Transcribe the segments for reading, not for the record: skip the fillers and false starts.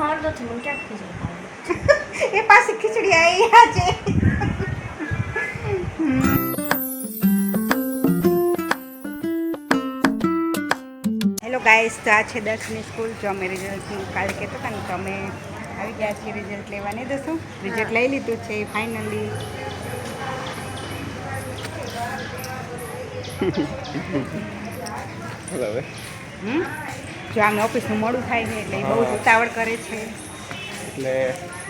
ખાવાનું નથી મને ક્યાં ખીચડી ખાવાની એ પાછી ખીચડી આવી આજે. હેલો ગાઈસ, તો આ છે દર્શની સ્કૂલ. જો અમે રિઝલ્ટનું કાલે કહેતા હતા ને, તો અમે આવી ગયા છીએ રિઝલ્ટ લેવા. નહીં દસું રિઝલ્ટ લઈ લીધું છે ફાઇનલી. જો આમને ઓફિસનું મોડું થાય છે એટલે બહુ જ ઉતાવળ કરે છે, એટલે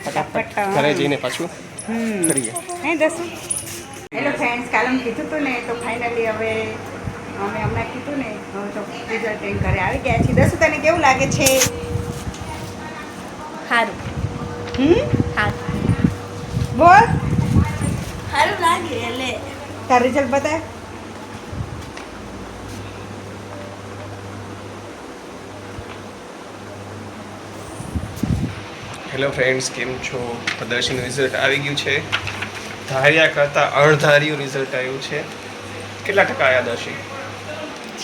ફટાફટ ઘરે જઈને પાછું કરીએ. નહીં દસું. હેલો ફ્રેન્ડ્સ, કાલે મેં કીધું હતું ને, તો ફાઇનલી હવે અમે હમણાં કીધું ને, હવે તો રિઝલ્ટ એમ ઘરે આવી ગયા છીએ. દસું, તને કેવું લાગે છે? સારું સારું બોલ, સારું લાગે એટલે તાર રિઝલ્ટ બતાય. હેલો ફ્રેન્ડ્સ, કેમ છો? પ્રદર્શનનું રિઝલ્ટ આવી ગયું છે. ધાર્યા કરતાં અણધાર્યું રિઝલ્ટ આવ્યું છે. કેટલા ટકા આવ્યા દર્શી?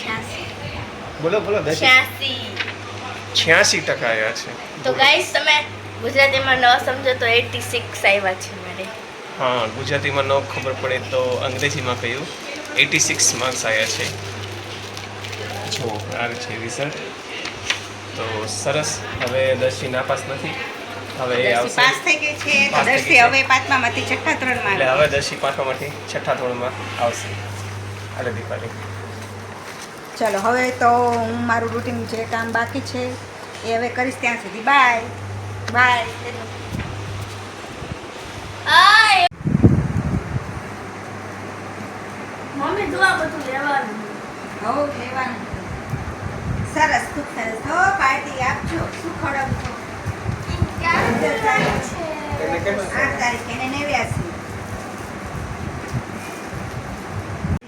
86 બોલો બોલો દર્શી. 86% આવ્યા છે. તો ગાઈસ તમે ગુજરાતીમાં ન સમજો તો 86 આવ્યા છે મારે. હા, ગુજરાતીમાં ન ખબર પડે તો અંગ્રેજીમાં કહ્યું 86 માર્ક્સ આવ્યા છે. જો આ છે રિઝલ્ટ. તો સરસ. હવે દર્શી નાપાસ નથી. હવે આવશે પાસ થઈ ગઈ છે. તો દર્શી હવે પાંચમામાંથી છઠ્ઠા ધોરણમાં એટલે આવે. હવે દર્શી પાંચમામાંથી છઠ્ઠા ધોરણમાં આવશે. અરે દીપાલી, ચલો હવે તો હું મારું રૂટીન જે કામ બાકી છે એ હવે કરીશ. ત્યાં સુધી બાય બાય. મમ્મી જો આ બધું લેવાનું. હો લેવાનું. સરસ, ખૂબ સરસ. હો પાર્ટી આપજો. શું ખવડાવશો? 8 તારીખે એને 89.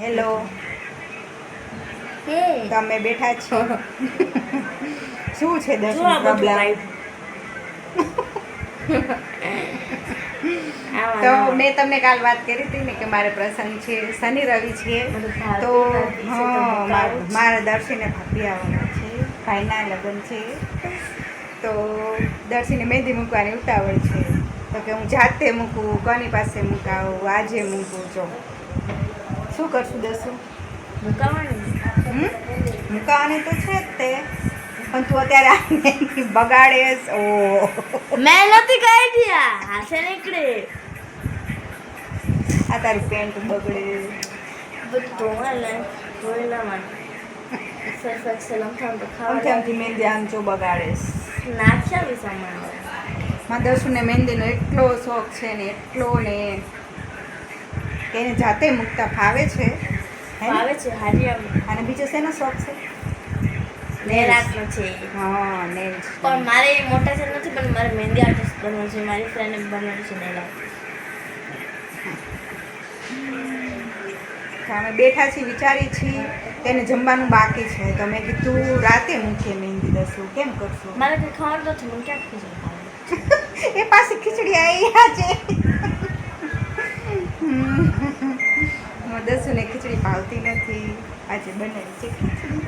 હેલો, તમે બેઠા છો? શું છે જો આ દર્શન બધું પ્રોબ્લેમ? આવા તો મેં તમને કાલ વાત કરી હતી ને કે મારે પ્રસંગ છે, શનિ રવિ છે. તો હા, મારા દર્શીને ભાભી આવવાના છે, ભાઈના લગ્ન છે. તો દર્શીને મહેંદી મૂકવાની ઉતાવળ છે. તો કે હું જાતે મૂકું, કોની પાસે મૂકાવું, આજે મૂકું. જો શું કરશું દર્શું? મૂકાવાની તો છે જ તે, પણ તું અત્યારે આ મહેંદી બગાડેસ. ઓ મેં નથી કાઢ્યા, હાથે નીકળે. આ તારી પેન્ટ બગડે. બધું ધોઈ લેવાનું. આમથી મહેંદી આમ જો બગાડેસ. નાખ્યા બી સામાન મારા દર્શુને મહેંદીનો એટલો શોખ છે ને, એટલો ને કે એને જાતે મૂકતા ફાવે છે. હે ને? આવે છે હારિયા અને બીજો શેનો શોખ છે? નેરાતનો છે. હા, નેલ્સ. પણ મારે એ મોટા છે નથી, પણ મારે મહેંદી આર્ટિસ્ટ બનવું છે. મારી ફ્રેન્ડે બનવાનું છે નેરાત. અમે બેઠા છીએ, વિચારી છીએ. તેને જમવાનું બાકી છે, તો મેં કીધું રાતે મૂકીએ મહેંદી. દસું કેમ કરશું? મારે કંઈ ખાવાનું નથી મને ક્યાં ખીચડી ખાવાની એ પાછી ખીચડી આવી આજે. દસુને ખીચડી ભાવતી નથી. આજે બનાવી છે ખીચડી.